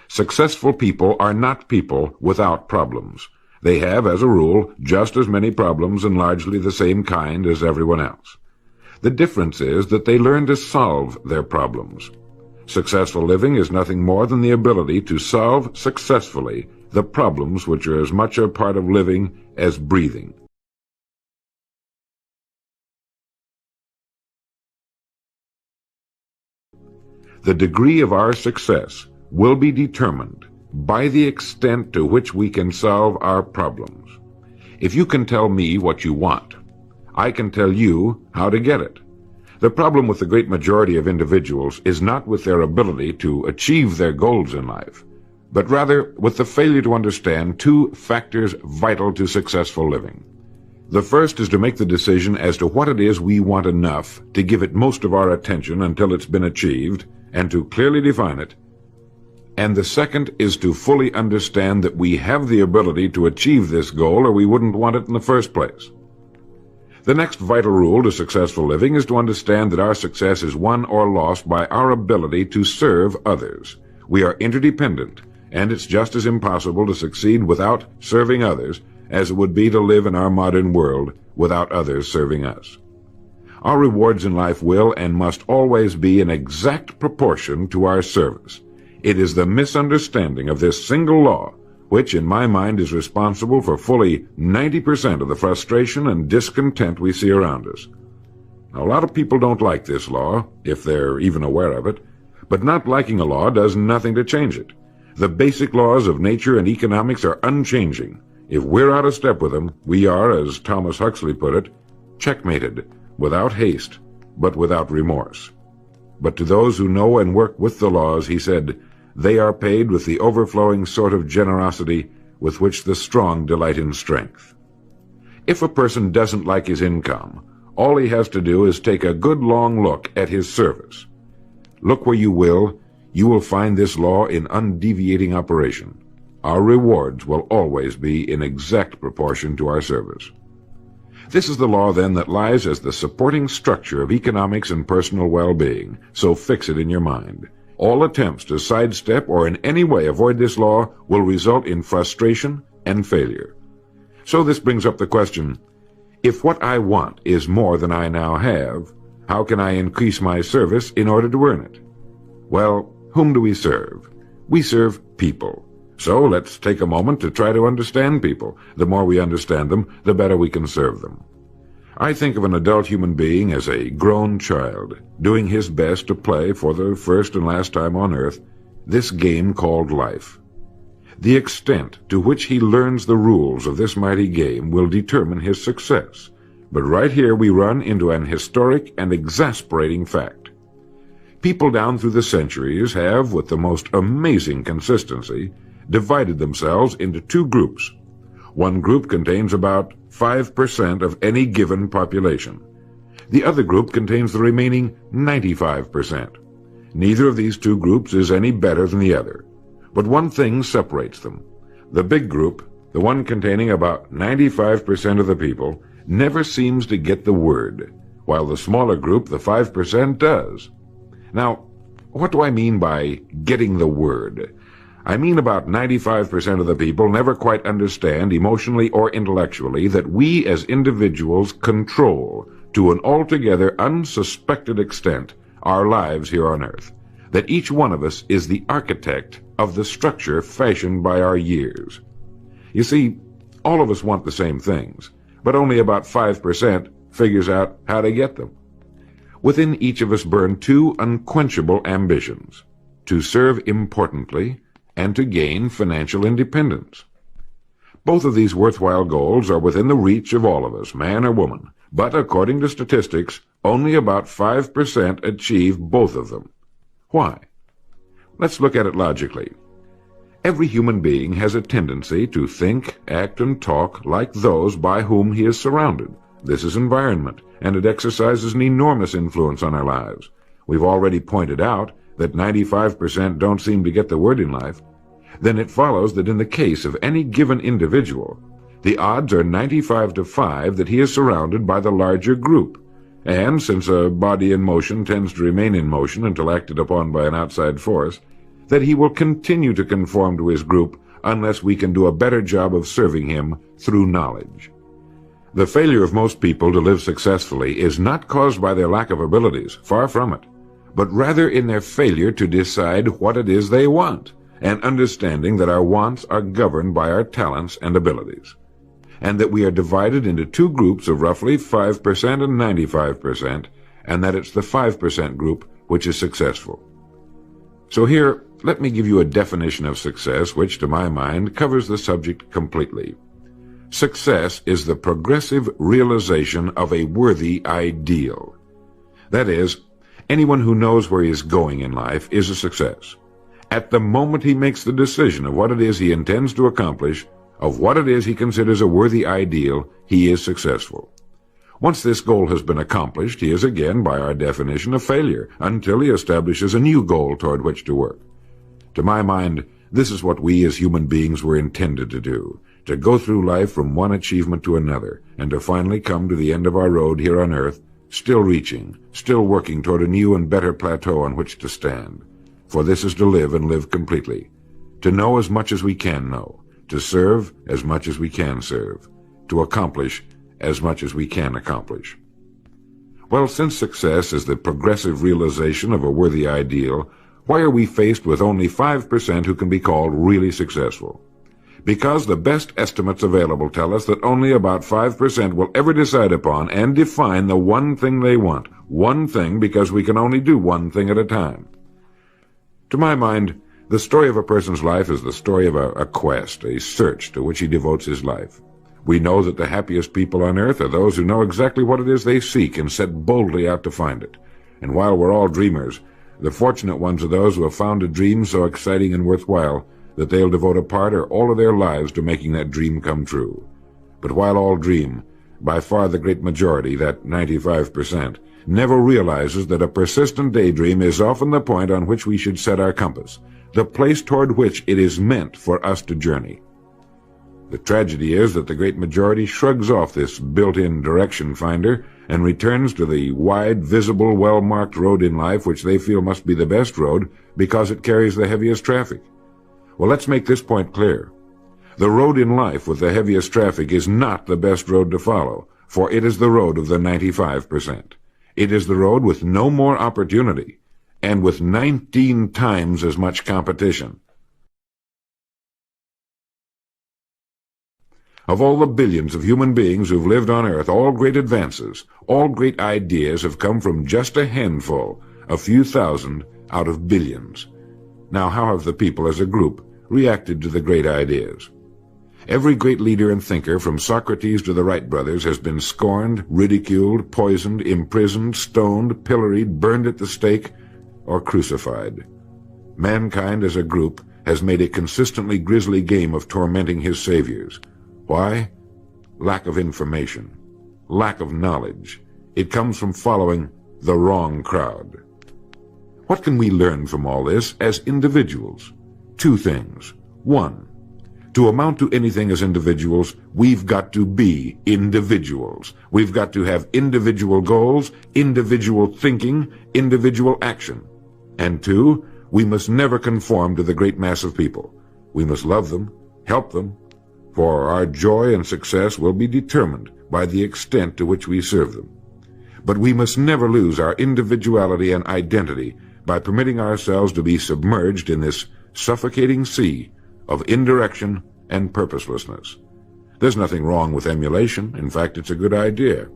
Successful people are not people without problems. They have, as a rule, just as many problems and largely the same kind as everyone else. The difference is that they learn to solve their problems. Successful living is nothing more than the ability to solve successfully the problems which are as much a part of living as breathing. The degree of our success will be determined by the extent to which we can solve our problems. If you can tell me what you want, I can tell you how to get it. The problem with the great majority of individuals is not with their ability to achieve their goals in life, but rather with the failure to understand two factors vital to successful living. The first is to make the decision as to what it is we want enough to give it most of our attention until it's been achieved, and to clearly define it. And the second is to fully understand that we have the ability to achieve this goal or we wouldn't want it in the first place. The next vital rule to successful living is to understand that our success is won or lost by our ability to serve others. We are interdependent, and it's just as impossible to succeed without serving others as it would be to live in our modern world without others serving us. Our rewards in life will and must always be in exact proportion to our service. It is the misunderstanding of this single law which, in my mind, is responsible for fully 90% of the frustration and discontent we see around us. Now, a lot of people don't like this law, if they're even aware of it, but not liking a law does nothing to change it. The basic laws of nature and economics are unchanging. If we're out of step with them, we are, as Thomas Huxley put it, checkmated, without haste, but without remorse. But to those who know and work with the laws, he said, they are paid with the overflowing sort of generosity with which the strong delight in strength. If a person doesn't like his income, all he has to do is take a good long look at his service. Look where you will find this law in undeviating operation. Our rewards will always be in exact proportion to our service. This is the law, then, that lies as the supporting structure of economics and personal well-being, so fix it in your mind. All attempts to sidestep or in any way avoid this law will result in frustration and failure. So this brings up the question, if what I want is more than I now have, how can I increase my service in order to earn it? Well, whom do we serve? We serve people. So let's take a moment to try to understand people. The more we understand them, the better we can serve them. I think of an adult human being as a grown child, doing his best to play for the first and last time on earth this game called life. The extent to which he learns the rules of this mighty game will determine his success. But right here we run into an historic and exasperating fact. People down through the centuries have, with the most amazing consistency, divided themselves into two groups. One group contains about 5% of any given population. The other group contains the remaining 95%. Neither of these two groups is any better than the other. But one thing separates them. The big group, the one containing about 95% of the people, never seems to get the word, while the smaller group, the 5%, does. Now, what do I mean by getting the word? I mean about 95% of the people never quite understand, emotionally or intellectually, that we as individuals control, to an altogether unsuspected extent, our lives here on earth. That each one of us is the architect of the structure fashioned by our years. You see, all of us want the same things, but only about 5% figures out how to get them. Within each of us burn two unquenchable ambitions: to serve importantly and to gain financial independence. Both of these worthwhile goals are within the reach of all of us, man or woman, but according to statistics, only about 5% achieve both of them. Why? Let's look at it logically. Every human being has a tendency to think, act, and talk like those by whom he is surrounded. This is environment, and it exercises an enormous influence on our lives. We've already pointed out that 95% don't seem to get the word in life. Then it follows that in the case of any given individual, the odds are 95 to 5 that he is surrounded by the larger group. And since a body in motion tends to remain in motion until acted upon by an outside force, that he will continue to conform to his group unless we can do a better job of serving him through knowledge. The failure of most people to live successfully is not caused by their lack of abilities, far from it, but rather in their failure to decide what it is they want, and understanding that our wants are governed by our talents and abilities, and that we are divided into two groups of roughly 5% and 95%, and that it's the 5% group which is successful. So here, let me give you a definition of success which, to my mind, covers the subject completely. Success is the progressive realization of a worthy ideal. That is, anyone who knows where he is going in life is a success. At the moment he makes the decision of what it is he intends to accomplish, of what it is he considers a worthy ideal, he is successful. Once this goal has been accomplished, he is again, by our definition, a failure, until he establishes a new goal toward which to work. To my mind, this is what we as human beings were intended to do, to go through life from one achievement to another, and to finally come to the end of our road here on earth, still reaching, still working toward a new and better plateau on which to stand. For this is to live and live completely, to know as much as we can know, to serve as much as we can serve, to accomplish as much as we can accomplish. Well, since success is the progressive realization of a worthy ideal, why are we faced with only 5% who can be called really successful? Because the best estimates available tell us that only about 5% will ever decide upon and define the one thing they want. One thing, because we can only do one thing at a time. To my mind, the story of a person's life is the story of a quest, a search to which he devotes his life. We know that the happiest people on earth are those who know exactly what it is they seek and set boldly out to find it. And while we're all dreamers, the fortunate ones are those who have found a dream so exciting and worthwhile that they'll devote a part or all of their lives to making that dream come true. But while all dream, by far the great majority, that 95%, never realizes that a persistent daydream is often the point on which we should set our compass, the place toward which it is meant for us to journey. The tragedy is that the great majority shrugs off this built-in direction finder and returns to the wide, visible, well-marked road in life which they feel must be the best road because it carries the heaviest traffic. Well, let's make this point clear. The road in life with the heaviest traffic is not the best road to follow, for it is the road of the 95%. It is the road with no more opportunity, and with 19 times as much competition. Of all the billions of human beings who've lived on Earth, all great advances, all great ideas have come from just a handful, a few thousand out of billions. Now, how have the people as a group reacted to the great ideas? Every great leader and thinker, from Socrates to the Wright brothers, has been scorned, ridiculed, poisoned, imprisoned, stoned, pilloried, burned at the stake, or crucified. Mankind as a group has made a consistently grisly game of tormenting his saviors. Why? Lack of information, lack of knowledge. It comes from following the wrong crowd. What can we learn from all this as individuals? Two things. One, to amount to anything as individuals, we've got to be individuals. We've got to have individual goals, individual thinking, individual action. And two, we must never conform to the great mass of people. We must love them, help them, for our joy and success will be determined by the extent to which we serve them. But we must never lose our individuality and identity by permitting ourselves to be submerged in this suffocating sea of indirection and purposelessness. There's nothing wrong with emulation. In fact, it's a good idea,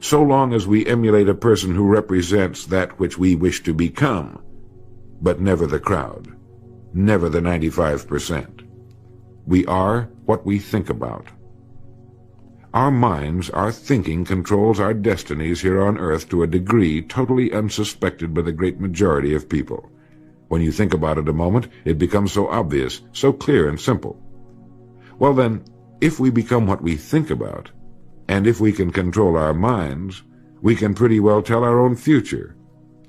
so long as we emulate a person who represents that which we wish to become, but never the crowd, never the 95%. We are what we think about. Our minds, our thinking controls our destinies here on earth to a degree totally unsuspected by the great majority of people. When you think about it a moment, it becomes so obvious, so clear and simple. Well then, if we become what we think about, and if we can control our minds, we can pretty well tell our own future.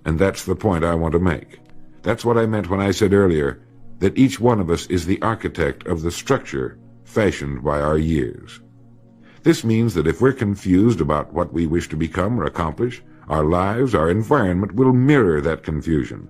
And that's the point I want to make. That's what I meant when I said earlier that each one of us is the architect of the structure fashioned by our years. This means that if we're confused about what we wish to become or accomplish, our lives, our environment will mirror that confusion.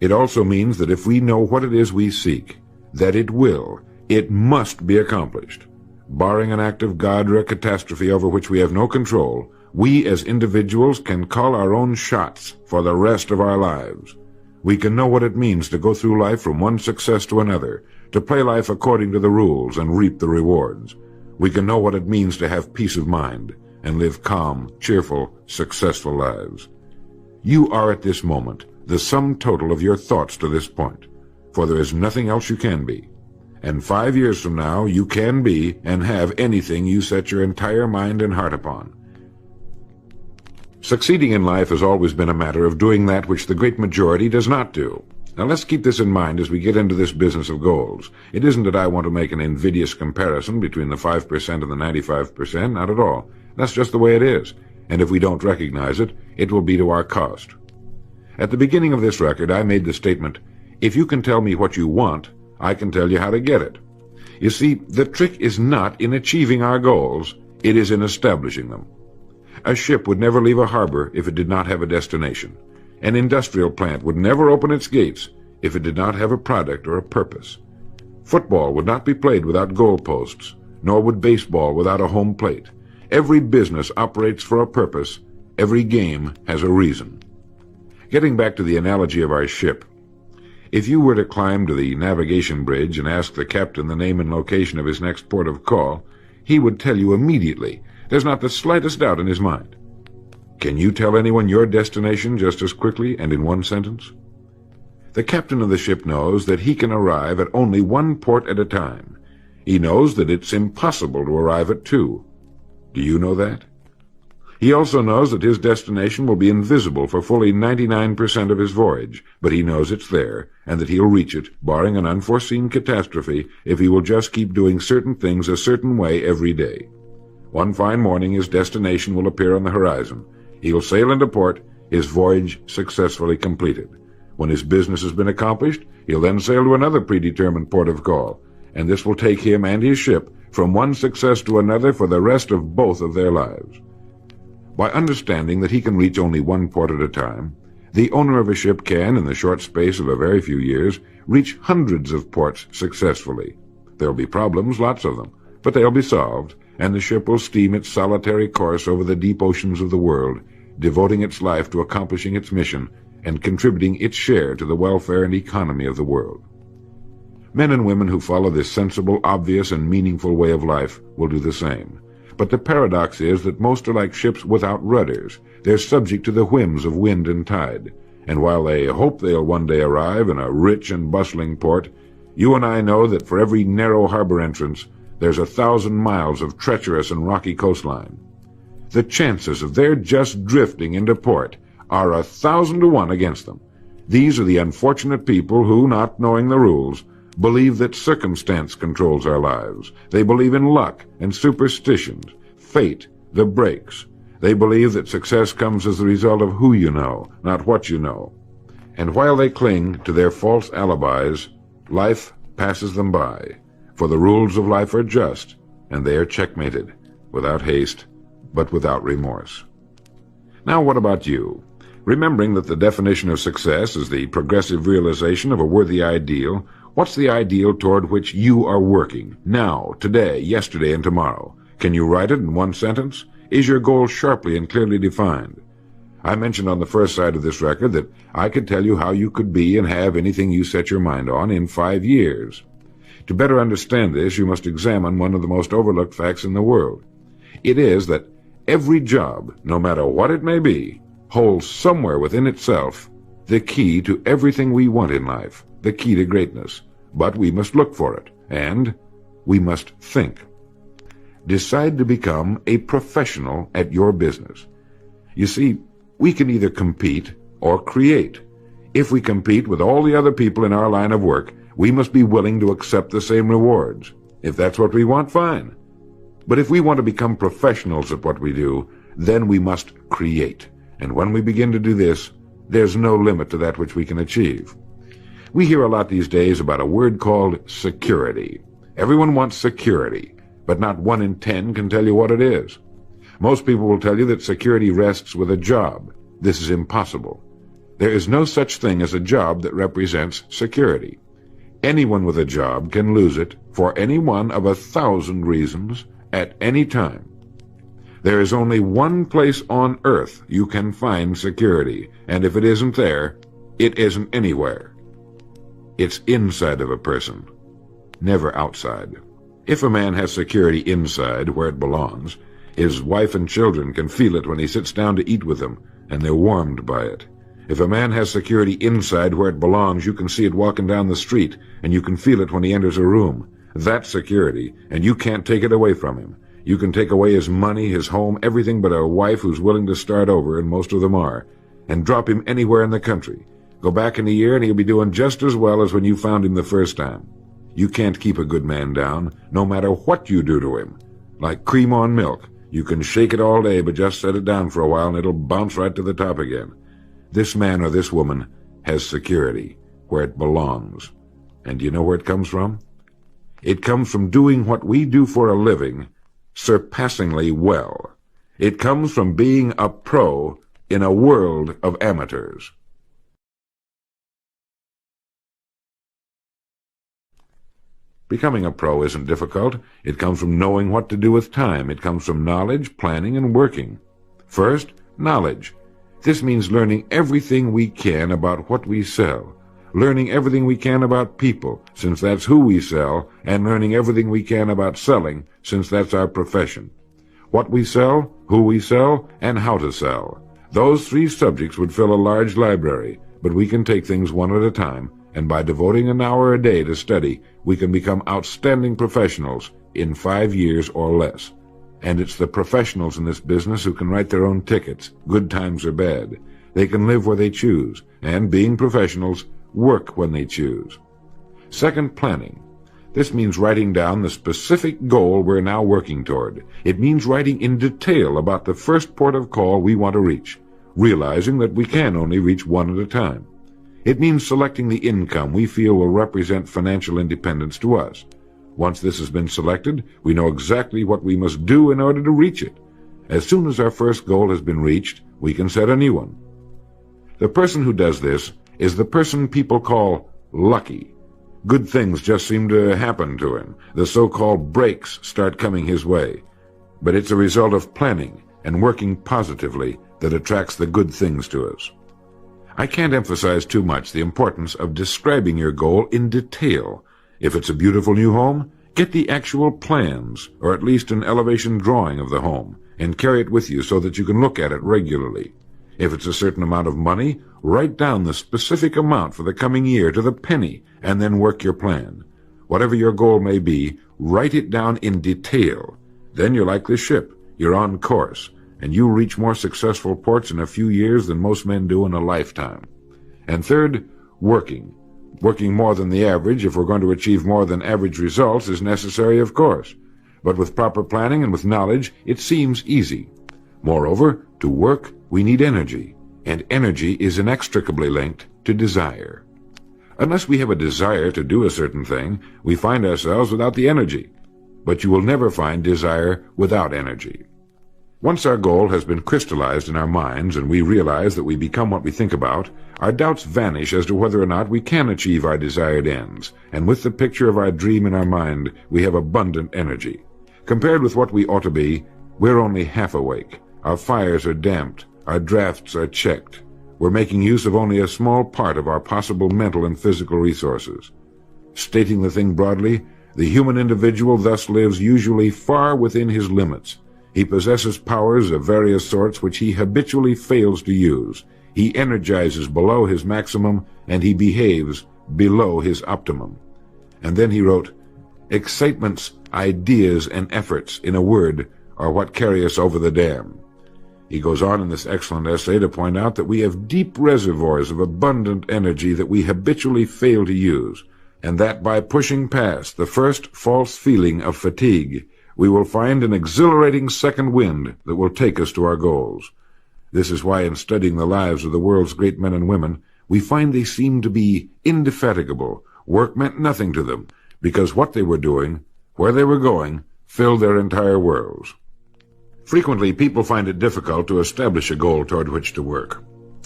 It also means that if we know what it is we seek, that it must be accomplished. Barring an act of God or a catastrophe over which we have no control, we as individuals can call our own shots for the rest of our lives. We can know what it means to go through life from one success to another, to play life according to the rules and reap the rewards. We can know what it means to have peace of mind and live calm, cheerful, successful lives. You are at this moment the sum total of your thoughts to this point, for there is nothing else you can be. And 5 years from now, you can be and have anything you set your entire mind and heart upon. Succeeding in life has always been a matter of doing that which the great majority does not do. Now let's keep this in mind as we get into this business of goals. It isn't that I want to make an invidious comparison between the 5% and the 95%, not at all. That's just the way it is. And if we don't recognize it, it will be to our cost. At the beginning of this record, I made the statement, if you can tell me what you want, I can tell you how to get it. You see, the trick is not in achieving our goals, it is in establishing them. A ship would never leave a harbor if it did not have a destination. An industrial plant would never open its gates if it did not have a product or a purpose. Football would not be played without goalposts, nor would baseball without a home plate. Every business operates for a purpose. Every game has a reason. Getting back to the analogy of our ship, if you were to climb to the navigation bridge and ask the captain the name and location of his next port of call, he would tell you immediately. There's not the slightest doubt in his mind. Can you tell anyone your destination just as quickly and in one sentence? The captain of the ship knows that he can arrive at only one port at a time. He knows that it's impossible to arrive at two. Do you know that? He also knows that his destination will be invisible for fully 99% of his voyage, but he knows it's there, and that he'll reach it, barring an unforeseen catastrophe, if he will just keep doing certain things a certain way every day. One fine morning his destination will appear on the horizon. He'll sail into port, his voyage successfully completed. When his business has been accomplished, he'll then sail to another predetermined port of call, and this will take him and his ship from one success to another for the rest of both of their lives. By understanding that he can reach only one port at a time, the owner of a ship can, in the short space of a very few years, reach hundreds of ports successfully. There'll be problems, lots of them, but they'll be solved, and the ship will steam its solitary course over the deep oceans of the world, devoting its life to accomplishing its mission and contributing its share to the welfare and economy of the world. Men and women who follow this sensible, obvious, and meaningful way of life will do the same. But the paradox is that most are like ships without rudders. They're subject to the whims of wind and tide. And while they hope they'll one day arrive in a rich and bustling port, you and I know that for every narrow harbor entrance, there's 1,000 miles of treacherous and rocky coastline. The chances of their just drifting into port are 1,000 to 1 against them. These are the unfortunate people who, not knowing the rules, believe that circumstance controls our lives. They believe in luck and superstitions, fate, the breaks. They believe that success comes as the result of who you know, not what you know. And while they cling to their false alibis, life passes them by. For the rules of life are just, and they are checkmated, without haste, but without remorse. Now what about you? Remembering that the definition of success is the progressive realization of a worthy ideal, what's the ideal toward which you are working, now, today, yesterday, and tomorrow? Can you write it in one sentence? Is your goal sharply and clearly defined? I mentioned on the first side of this record that I could tell you how you could be and have anything you set your mind on in 5 years. To better understand this, you must examine one of the most overlooked facts in the world. It is that every job, no matter what it may be, holds somewhere within itself the key to everything we want in life, the key to greatness. But we must look for it, and we must think. Decide to become a professional at your business. You see, we can either compete or create. If we compete with all the other people in our line of work, we must be willing to accept the same rewards. If that's what we want, fine. But if we want to become professionals at what we do, then we must create. And when we begin to do this, there's no limit to that which we can achieve. We hear a lot these days about a word called security. Everyone wants security, but not 1 in 10 can tell you what it is. Most people will tell you that security rests with a job. This is impossible. There is no such thing as a job that represents security. Anyone with a job can lose it for any one of 1,000 reasons at any time. There is only one place on earth you can find security, and if it isn't there, it isn't anywhere. It's inside of a person, never outside. If a man has security inside, where it belongs, his wife and children can feel it when he sits down to eat with them, and they're warmed by it. If a man has security inside where it belongs, you can see it walking down the street, and you can feel it when he enters a room. That's security, and you can't take it away from him. You can take away his money, his home, everything but a wife who's willing to start over, and most of them are, and drop him anywhere in the country. Go back in a year, and he'll be doing just as well as when you found him the first time. You can't keep a good man down, no matter what you do to him. Like cream on milk. You can shake it all day, but just set it down for a while, and it'll bounce right to the top again. This man or this woman has security, where it belongs. And do you know where it comes from? It comes from doing what we do for a living surpassingly well. It comes from being a pro in a world of amateurs. Becoming a pro isn't difficult. It comes from knowing what to do with time. It comes from knowledge, planning, and working. First, knowledge. This means learning everything we can about what we sell, learning everything we can about people, since that's who we sell, and learning everything we can about selling, since that's our profession. What we sell, who we sell, and how to sell. Those three subjects would fill a large library, but we can take things one at a time, and by devoting an hour a day to study, we can become outstanding professionals in 5 years or less. And it's the professionals in this business who can write their own tickets, good times or bad. They can live where they choose, and being professionals, work when they choose. Second, planning. This means writing down the specific goal we're now working toward. It means writing in detail about the first port of call we want to reach, realizing that we can only reach one at a time. It means selecting the income we feel will represent financial independence to us. Once this has been selected, we know exactly what we must do in order to reach it. As soon as our first goal has been reached, we can set a new one. The person who does this is the person people call lucky. Good things just seem to happen to him. The so-called breaks start coming his way. But it's a result of planning and working positively that attracts the good things to us. I can't emphasize too much the importance of describing your goal in detail. If it's a beautiful new home, get the actual plans, or at least an elevation drawing of the home, and carry it with you so that you can look at it regularly. If it's a certain amount of money, write down the specific amount for the coming year to the penny, and then work your plan. Whatever your goal may be, write it down in detail. Then you're like this ship. You're on course, and you'll reach more successful ports in a few years than most men do in a lifetime. And third, working. Working more than the average, if we're going to achieve more than average results, is necessary, of course. But with proper planning and with knowledge, it seems easy. Moreover, to work, we need energy, and energy is inextricably linked to desire. Unless we have a desire to do a certain thing, we find ourselves without the energy. But you will never find desire without energy. Once our goal has been crystallized in our minds and we realize that we become what we think about, our doubts vanish as to whether or not we can achieve our desired ends, and with the picture of our dream in our mind, we have abundant energy. Compared with what we ought to be, we're only half awake. Our fires are damped, our drafts are checked. We're making use of only a small part of our possible mental and physical resources. Stating the thing broadly, the human individual thus lives usually far within his limits. He possesses powers of various sorts which he habitually fails to use. He energizes below his maximum, and he behaves below his optimum. And then he wrote, "Excitements, ideas, and efforts, in a word, are what carry us over the dam." He goes on in this excellent essay to point out that we have deep reservoirs of abundant energy that we habitually fail to use, and that by pushing past the first false feeling of fatigue, we will find an exhilarating second wind that will take us to our goals. This is why in studying the lives of the world's great men and women, we find they seem to be indefatigable. Work meant nothing to them, because what they were doing, where they were going, filled their entire worlds. Frequently, people find it difficult to establish a goal toward which to work.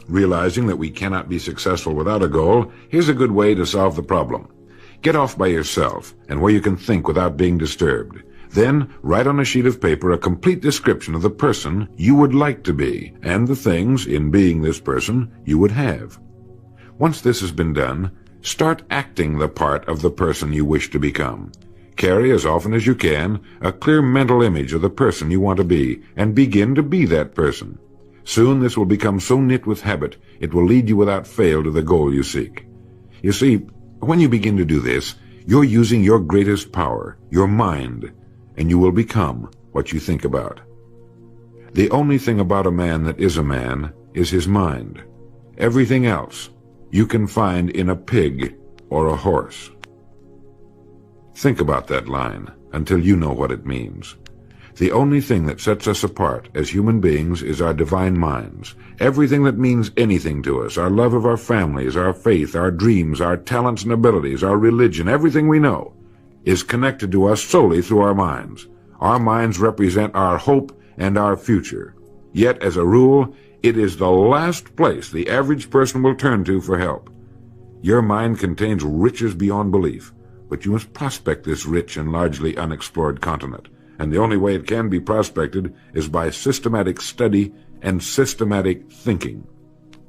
Realizing that we cannot be successful without a goal, here's a good way to solve the problem. Get off by yourself and where you can think without being disturbed. Then write on a sheet of paper a complete description of the person you would like to be and the things, in being this person, you would have. Once this has been done, start acting the part of the person you wish to become. Carry, as often as you can, a clear mental image of the person you want to be, and begin to be that person. Soon this will become so knit with habit, it will lead you without fail to the goal you seek. You see, when you begin to do this, you're using your greatest power, your mind, and you will become what you think about. The only thing about a man that is a man is his mind. Everything else you can find in a pig or a horse. Think about that line until you know what it means. The only thing that sets us apart as human beings is our divine minds. Everything that means anything to us, our love of our families, our faith, our dreams, our talents and abilities, our religion, everything we know, is connected to us solely through our minds. Our minds represent our hope and our future. Yet, as a rule, it is the last place the average person will turn to for help. Your mind contains riches beyond belief, but you must prospect this rich and largely unexplored continent. And the only way it can be prospected is by systematic study and systematic thinking.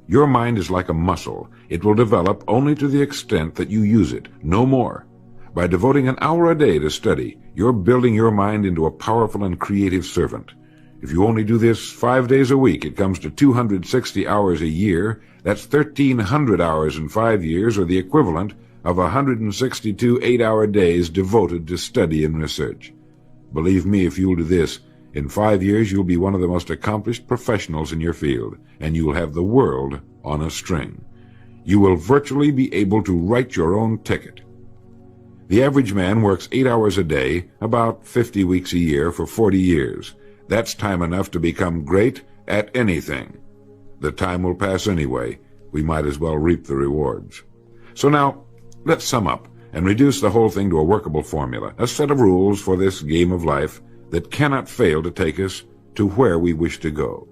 Your mind is like a muscle. It will develop only to the extent that you use it, no more. By devoting an hour a day to study, you're building your mind into a powerful and creative servant. If you only do this 5 days a week, it comes to 260 hours a year. That's 1,300 hours in 5 years, or the equivalent of 162 8-hour days devoted to study and research. Believe me, if you'll do this, in 5 years you'll be one of the most accomplished professionals in your field, and you'll have the world on a string. You will virtually be able to write your own ticket. The average man works 8 hours a day, about 50 weeks a year, for 40 years. That's time enough to become great at anything. The time will pass anyway. We might as well reap the rewards. So now, let's sum up and reduce the whole thing to a workable formula, a set of rules for this game of life that cannot fail to take us to where we wish to go.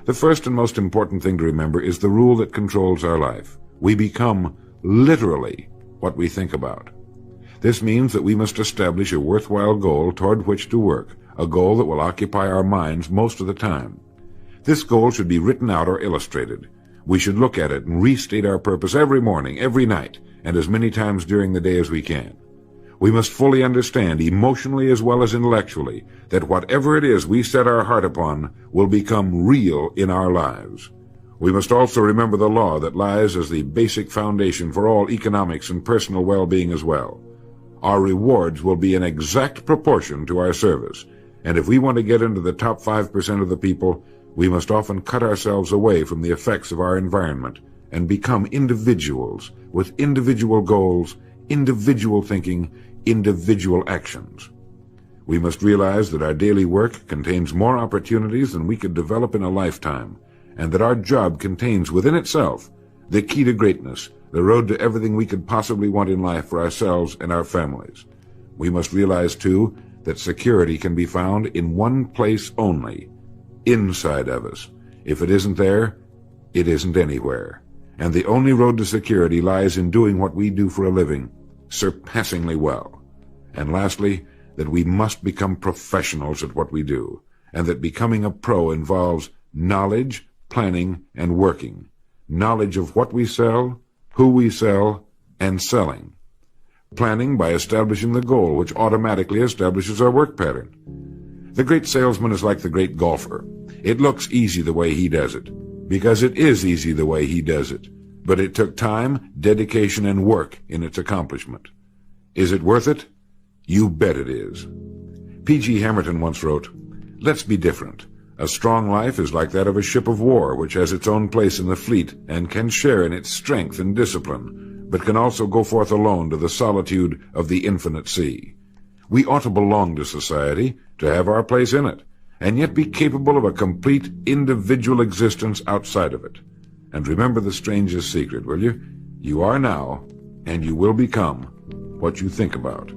The first and most important thing to remember is the rule that controls our life. We become literally what we think about. This means that we must establish a worthwhile goal toward which to work, a goal that will occupy our minds most of the time. This goal should be written out or illustrated. We should look at it and restate our purpose every morning, every night, and as many times during the day as we can. We must fully understand, emotionally as well as intellectually, that whatever it is we set our heart upon will become real in our lives. We must also remember the law that lies as the basic foundation for all economics and personal well-being as well. Our rewards will be in exact proportion to our service, and if we want to get into the top 5% of the people, we must often cut ourselves away from the effects of our environment and become individuals with individual goals, individual thinking, individual actions. We must realize that our daily work contains more opportunities than we could develop in a lifetime, and that our job contains within itself the key to greatness, the road to everything we could possibly want in life for ourselves and our families. We must realize, too, that security can be found in one place only, inside of us. If it isn't there, it isn't anywhere. And the only road to security lies in doing what we do for a living surpassingly well. And lastly, that we must become professionals at what we do, and that becoming a pro involves knowledge, planning, and working. Knowledge of what we sell, who we sell, and selling. Planning by establishing the goal, which automatically establishes our work pattern. The great salesman is like the great golfer. It looks easy the way he does it, because it is easy the way he does it. But it took time, dedication, and work in its accomplishment. Is it worth it? You bet it is. P.G. Hamilton once wrote, "Let's be different. A strong life is like that of a ship of war, which has its own place in the fleet and can share in its strength and discipline, but can also go forth alone to the solitude of the infinite sea. We ought to belong to society, to have our place in it, and yet be capable of a complete individual existence outside of it. And remember the strangest secret, will you? You are now, and you will become, what you think about."